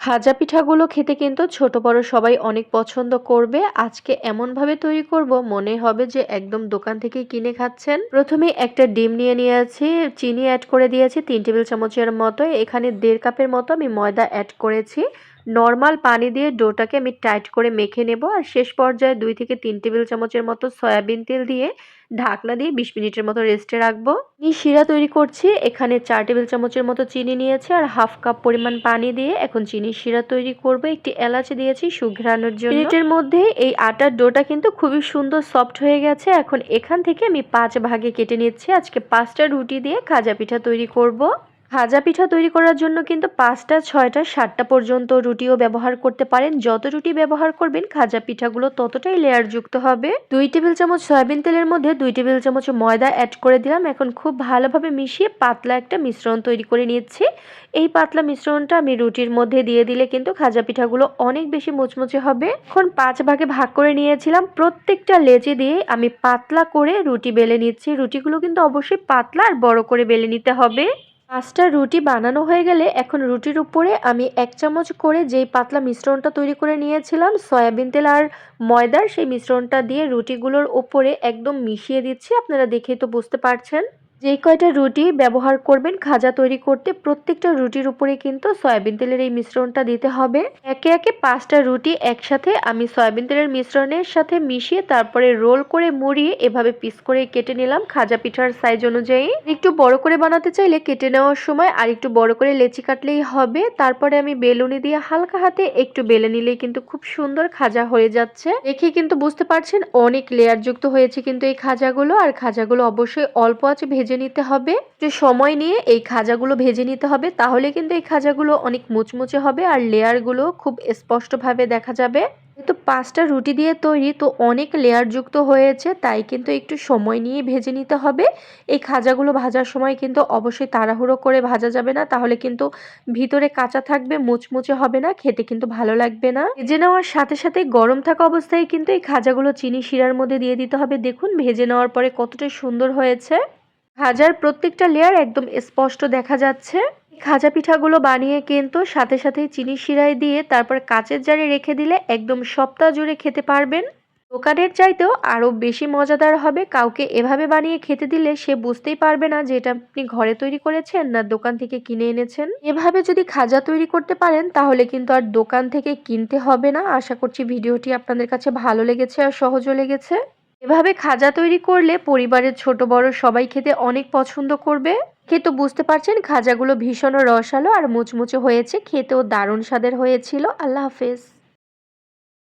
ভাজা পিঠাগুলো খেতে কিন্তু ছোট বড় সবাই অনেক পছন্দ করবে। আজকে এমনভাবে তৈরি করব মনে হবে যে একদম দোকান থেকে কিনে খাচ্ছেন। প্রথমে একটা ডিম নিয়ে নিয়েছি, চিনি অ্যাড করে দিয়েছি 3 টেবিল চামচের মতো। এখানে 1.5 কাপের মতো আমি ময়দা অ্যাড করেছি। নরমাল পানি দিয়ে ডোটাকে আমি টাইট করে মেখে নেব। আর শেষ পর্যায়ে 2 থেকে 3 টেবিল চামচের মতো সয়াবিন তেল দিয়ে ঢাকনা দিয়ে 20 মিনিটের মতো রেস্টে রাখবো। শিরা তৈরি করছি। এখানে 4 টেবিল চামচের মতো চিনি নিয়েছি আর হাফ কাপ পরিমাণ পানি দিয়ে এখন চিনির শিরা তৈরি করব। একটি এলাচ দিয়েছি সুঘ্রাণের জন্য। মিনিটের মধ্যে এই আটার ডোটা কিন্তু খুবই সুন্দর সফট হয়ে গেছে। এখন এখান থেকে আমি 5 ভাগে কেটে নিচ্ছি। আজকে 5টা রুটি দিয়ে খাজা পিঠা তৈরি করব। ভাজা পিঠা তৈরি করার জন্য কিন্তু 5টা 6টা 7টা পর্যন্ত রুটিও ব্যবহার করতে পারেন। যত রুটি ব্যবহার করবেন খাজা পিঠাগুলো ততটাই লেয়ার যুক্ত হবে। 2 টেবিল চামচ সয়াবিন তেলের মধ্যে 2 টেবিল চামচ ময়দা অ্যাড করে দিলাম। এখন খুব ভালোভাবে মিশিয়ে পাতলা একটা মিশ্রণ তৈরি করে নিচ্ছি। এই পাতলা মিশ্রণটা আমি রুটির মধ্যে দিয়ে দিলে কিন্তু খাজা পিঠাগুলো অনেক বেশি মুচমুচে হবে। এখন 5 ভাগে ভাগ করে নিয়েছিলাম। প্রত্যেকটা লেচি দিয়ে আমি পাতলা করে রুটি বেলে নিচ্ছি। রুটিগুলো কিন্তু অবশ্যই পাতলা আর বড় করে বেলে নিতে হবে। 5টা রুটি বানানো হয়ে গেলে এখন রুটির উপরে আমি 1 চামচ করে যেই পাতলা মিশ্রণটা তৈরি করে নিয়েছিলাম সয়াবিন তেল আর ময়দার, সেই মিশ্রণটা দিয়ে রুটিগুলোর উপরে একদম মিশিয়ে দিচ্ছি। আপনারা দেখেই তো বুঝতে পারছেন। যেই কয়টা রুটি ব্যবহার করবেন খাজা তৈরি করতে প্রত্যেকটা রুটির উপরে কিন্তু সয়াবিন তেলের এই মিশ্রণটা দিতে হবে। একে একে 5টা রুটি একসাথে আমি সয়াবিন তেলের মিশ্রণের সাথে মিশিয়ে তারপরে রোল করে মুড়িয়ে এভাবে পিস করে কেটে নিলাম খাজা পিঠার সাইজ অনুযায়ী। একটু বড় করে বানাতে চাইলে কেটে নেওয়ার সময় আর একটু বড় করে লেচি কাটলেই হবে। তারপরে আমি বেলুনি দিয়ে হালকা হাতে একটু বেলে নিলেই কিন্তু খুব সুন্দর খাজা হয়ে যাচ্ছে। দেখে কিন্তু বুঝতে পারছেন অনেক লেয়ার যুক্ত হয়েছে কিন্তু এই খাজাগুলো। আর খাজাগুলো অবশ্যই অল্প আঁচে ভেজে নিতে হবে। একটু সময় নিয়ে এই খাজাগুলো ভেজে নিতে হবে, তাহলে কিন্তু এই খাজাগুলো অনেক মুচমুচে হবে আর লেয়ারগুলো খুব স্পষ্টভাবে দেখা যাবে। তো 5টা রুটি দিয়ে তৈরি তো অনেক লেয়ার যুক্ত হয়েছে, তাই কিন্তু একটু সময় নিয়ে ভেজে নিতে হবে। এই খাজাগুলো ভাজার সময় কিন্তু অবশ্যই তাড়াহুড়ো করে ভাজা যাবে না, তাহলে কিন্তু ভিতরে কাঁচা থাকবে, মুচমুচে হবে না, খেতে কিন্তু ভালো লাগবে না। ভেজে নেওয়ার সাথে সাথে গরম থাকা অবস্থায় কিন্তু এই খাজাগুলো চিনি শিরার মধ্যে দিয়ে দিতে হবে। দেখুন ভেজে নেওয়ার পরে কতটা সুন্দর হয়েছে। ভাজার প্রত্যেকটা লেয়ার একদম স্পষ্ট দেখা যাচ্ছে। খাজা পিঠাগুলো বানিয়ে কিন্তু সাথে সাথেই চিনি শিরায় দিয়ে তারপর কাচের জারে রেখে দিলে একদম সপ্তাহ জুড়ে খেতে পারবেন। দোকানের চাইতেও আরো বেশি মজাদার হবে। কাউকে এভাবে বানিয়ে খেতে দিলে সে বুঝতেই পারবে না যে এটা আপনি ঘরে তৈরি করেছেন না দোকান থেকে কিনে এনেছেন। এভাবে যদি খাজা তৈরি করতে পারেন তাহলে কিন্তু আর দোকান থেকে কিনতে হবে না। আশা করছি ভিডিওটি আপনাদের কাছে ভালো লেগেছে আর সহজও লেগেছে। এভাবে খাজা তৈরি করলে পরিবারের ছোট বড় সবাই খেতে অনেক পছন্দ করবে। খেয়ে তো বুঝতে পারছেন খাজাগুলো ভীষণ রসালো আর মুচমুচে হয়েছে, খেতেও দারুণ স্বাদের হয়েছিল। আল্লাহ হাফেজ।